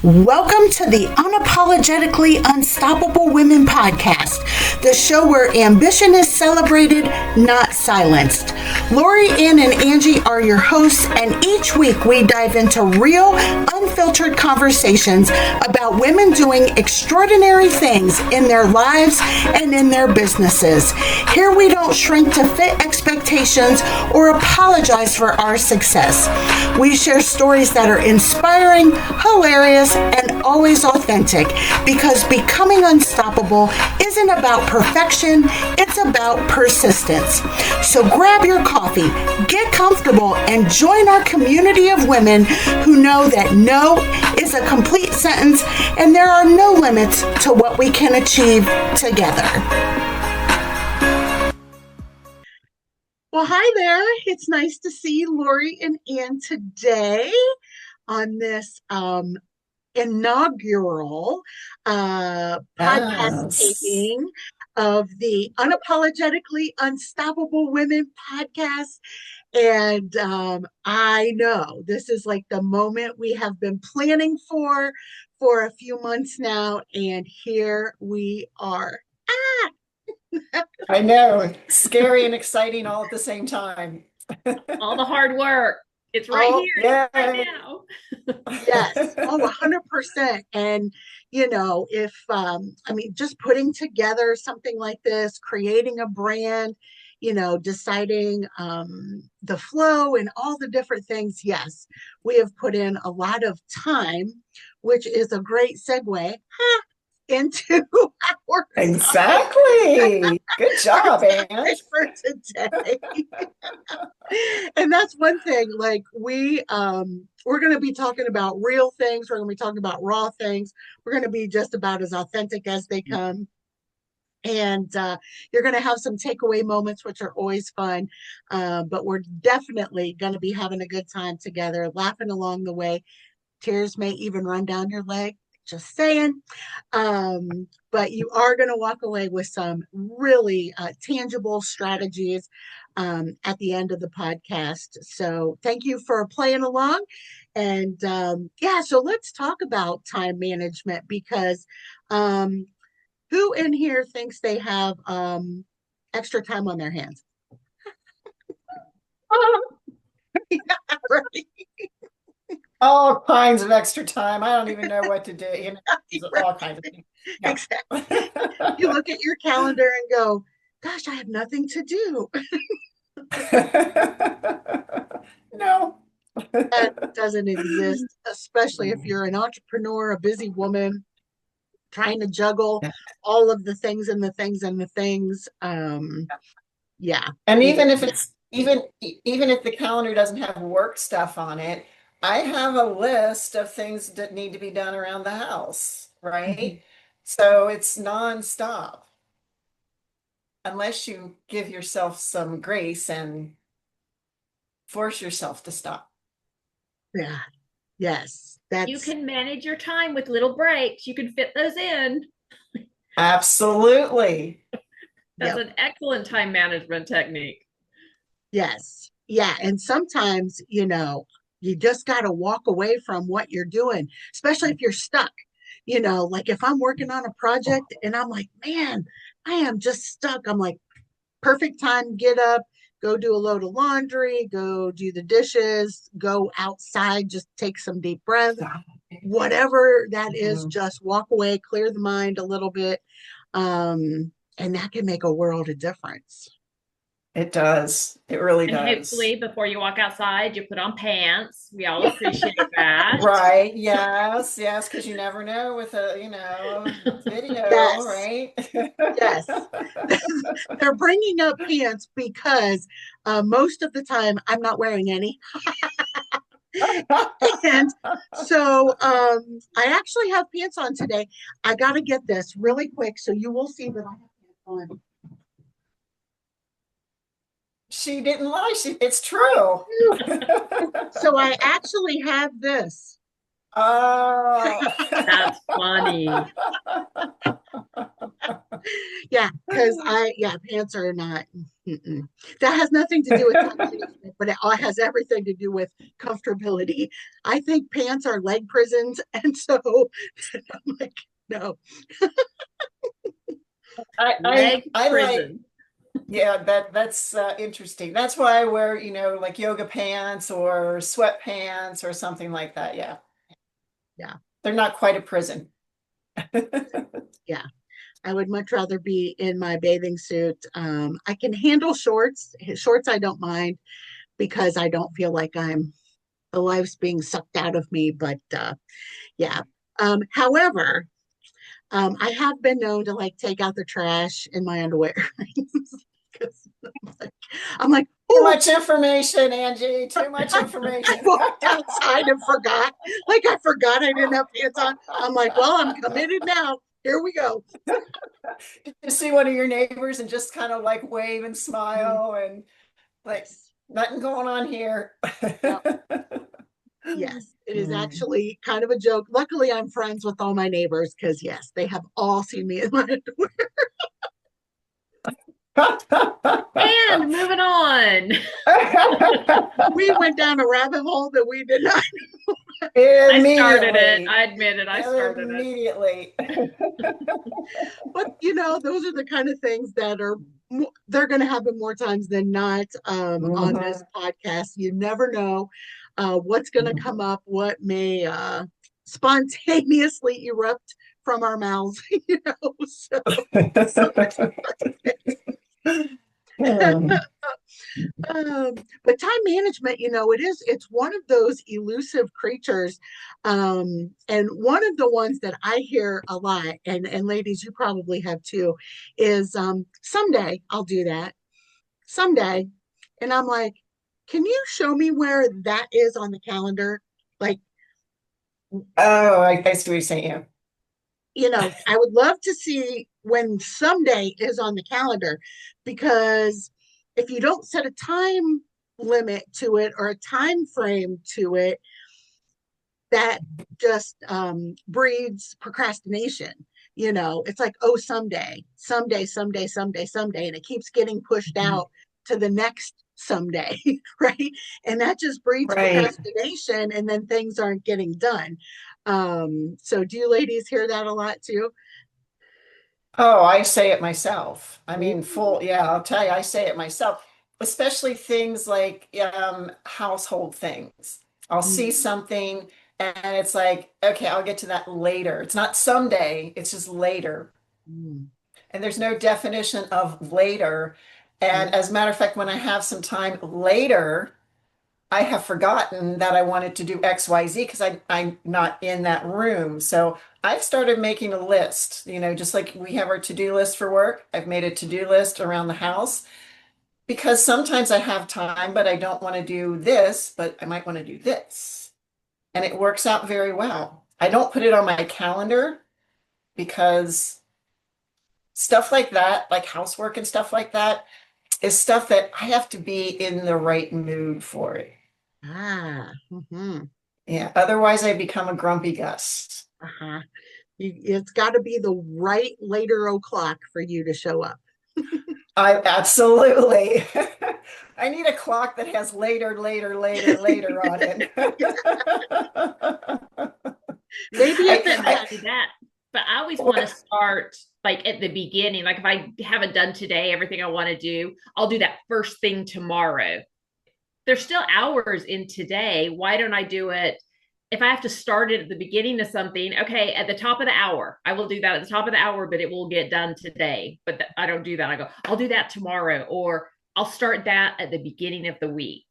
Welcome to the Unapologetically Unstoppable Women podcast, the show where ambition is celebrated, not silenced. Lori, Ann, and Angie are your hosts, and each week we dive into real, unfiltered conversations about women doing extraordinary things in their lives and in their businesses. Here we don't shrink to fit expectations or apologize for our success. We share stories that are inspiring, hilarious, and always authentic, because becoming unstoppable isn't about perfection, it's about persistence. So grab your coffee, get comfortable, and join our community of women who know that no is a complete sentence and there are no limits to what we can achieve together. Well, hi there. It's nice to see Lori and Ann today on this inaugural podcast taping of the Unapologetically Unstoppable Women podcast. And I know this is like the moment we have been planning for a few months now, and here we are. I know. Scary and exciting all at the same time. All the hard work. It's right here. Yeah. Right now. Yes. 100%. And, if, just putting together something like this, creating a brand, deciding the flow and all the different things. Yes, we have put in a lot of time, which is a great segue into our Exactly. Good job, Anne. For today. And that's one thing, like we're going to be talking about real things. We're going to be talking about raw things. We're going to be just about as authentic as they come. And you're going to have some takeaway moments, which are always fun. But we're definitely going to be having a good time together, laughing along the way. Tears may even run down your leg. Just saying. But you are going to walk away with some really tangible strategies at the end of the podcast. So thank you for playing along. And so let's talk about time management, because who in here thinks they have extra time on their hands? Yeah, right. All kinds of extra time. I don't even know what to do. Right. All kinds of things. Yeah. Exactly. You look at your calendar and go, gosh, I have nothing to do. No. That doesn't exist, especially if you're an entrepreneur, a busy woman, trying to juggle all of the things and the things and the things. Yeah. And even if it's even if the calendar doesn't have work stuff on it, I have a list of things that need to be done around the house, right? Mm-hmm. So it's nonstop. Unless you give yourself some grace and force yourself to stop. Yeah. Yes. You can manage your time with little breaks. You can fit those in. Absolutely. That's an excellent time management technique. Yes. Yeah. And sometimes, you just got to walk away from what you're doing, especially if you're stuck. Like if I'm working on a project and I'm like, man, I am just stuck. I'm like, perfect time, get up, go do a load of laundry, go do the dishes, go outside, just take some deep breaths, whatever that is, just walk away, clear the mind a little bit. And that can make a world of difference. It does. It really does. And hopefully before you walk outside, you put on pants. We all appreciate that. Right. Yes. Yes. Because you never know with a, video, yes. Right? Yes. They're bringing up pants because most of the time I'm not wearing any. And so I actually have pants on today. I got to get this really quick so you will see that I have pants on. She didn't lie. It's true. So I actually have this. Oh. That's funny. Yeah, because pants are not. Mm-mm. That has nothing to do with time management, but it all has everything to do with comfortability. I think pants are leg prisons, and so I'm like, no. Leg I like, prison. yeah, that's interesting. That's why I wear, like yoga pants or sweatpants or something like that. Yeah. Yeah, They're not quite a prison. yeah. I would much rather be in my bathing suit. I can handle shorts. Shorts I don't mind because I don't feel like the life's being sucked out of me. But yeah. However, I have been known to like take out the trash in my underwear. 'Cause I'm like, Too oh, much information, Angie. Too much I information. walked outside and forgot. Like I forgot I didn't have pants on. I'm like, well, I'm committed now. Here we go. Did you see one of your neighbors and just kind of like wave and Mm, smile and like yes. nothing going on here? Yep. Yes. It is Mm. actually kind of a joke. Luckily, I'm friends with all my neighbors because yes, they have all seen me in my underwear. And moving on. We went down a rabbit hole that we did not. I started it. Immediately. I admit it. I started it. Immediately. But those are the kind of things that are they're going to happen more times than not on this Mhm. podcast. You never know what's going to come up, what may spontaneously erupt from our mouths. So, so Hmm. but time management, it's one of those elusive creatures. And one of the ones that I hear a lot, and ladies, you probably have too, is someday I'll do that. Someday. And I'm like, can you show me where that is on the calendar? Like, Oh, I see what you're saying. Yeah. I would love to see when someday is on the calendar because if you don't set a time limit to it or a time frame to it, that just breeds procrastination. It's like, oh, someday, someday, someday, someday, someday, and it keeps getting pushed out to the next someday, right? And that just breeds Right. procrastination, and then things aren't getting done. So, do you ladies hear that a lot too? Oh, I say it myself. I Ooh. mean, yeah, I'll tell you, I say it myself, especially things like household things. I'll see Mm, something and it's like, okay, I'll get to that later. It's not someday, it's just later. mm, And there's no definition of later. mm. And as a matter of fact, when I have some time later, I have forgotten that I wanted to do XYZ because I'm not in that room. So I've started making a list, just like we have our to-do list for work. I've made a to-do list around the house because sometimes I have time, but I don't want to do this, but I might want to do this. And it works out very well. I don't put it on my calendar because stuff like that, like housework and stuff like that, is stuff that I have to be in the right mood for it. Mhm. Yeah, otherwise I become a grumpy Gus. Uh-huh. It's got to be the right later o'clock for you to show up. I absolutely. I need a clock that has later, later, later, later on it. Maybe I if I, it can I, do that. But I always want to well, start like at the beginning. Like if I haven't done today everything I want to do, I'll do that first thing tomorrow. There's still hours in today. Why don't I do it? If I have to start it at the beginning of something, okay, at the top of the hour, I will do that at the top of the hour, but it will get done today. But I don't do that. I go, I'll do that tomorrow, or I'll start that at the beginning of the week.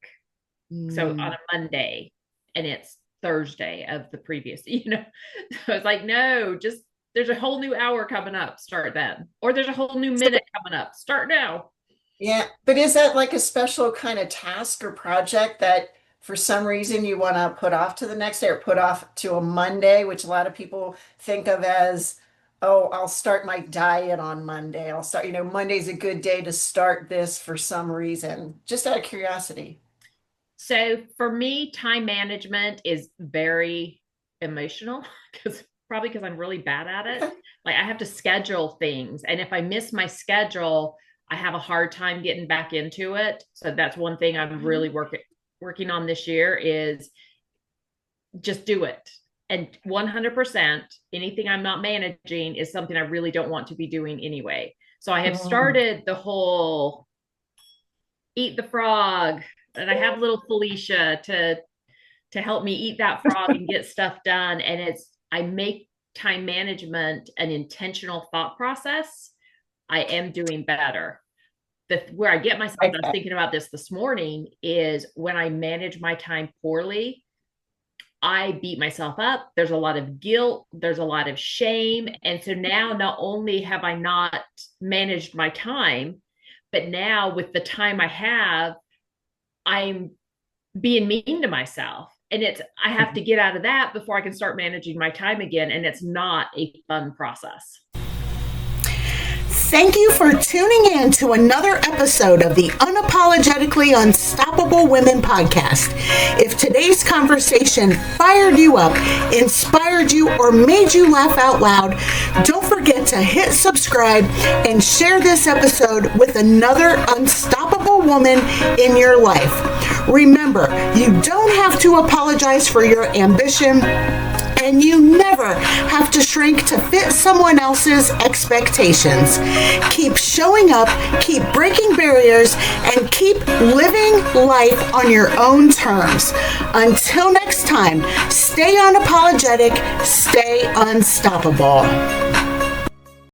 So on Mm. a Monday, and it's Thursday of the previous, So it's like, no, just there's a whole new hour coming up, start then. Or there's a whole new minute coming up, start now. yeah, but is that like a special kind of task or project that for some reason you want to put off to the next day or put off to a Monday, which a lot of people think of as, oh, I'll start my diet on Monday. I'll start, Monday's a good day to start this for some reason, just out of curiosity. So for me, time management is very emotional because I'm really bad at it. Like I have to schedule things. And if I miss my schedule, I have a hard time getting back into it. So that's one thing I'm really working on this year is just do it. And 100%, anything I'm not managing is something I really don't want to be doing anyway. So I have started the whole eat the frog, and I have little Felicia to help me eat that frog and get stuff done. And I make time management an intentional thought process. I am doing better. Where I get myself, I was thinking about this morning, is when I manage my time poorly, I beat myself up. There's a lot of guilt. There's a lot of shame. And so now not only have I not managed my time, but now with the time I have, I'm being mean to myself. And I have to get out of that before I can start managing my time again. And it's not a fun process. Thank you for tuning in to another episode of the Unapologetically Unstoppable Women podcast. If today's conversation fired you up, inspired you, or made you laugh out loud, don't forget to hit subscribe and share this episode with another unstoppable woman in your life. Remember, you don't have to apologize for your ambition, and you never have to shrink to fit someone else's expectations. Keep showing up, keep breaking barriers, and keep living life on your own terms. Until next time, stay unapologetic, stay unstoppable.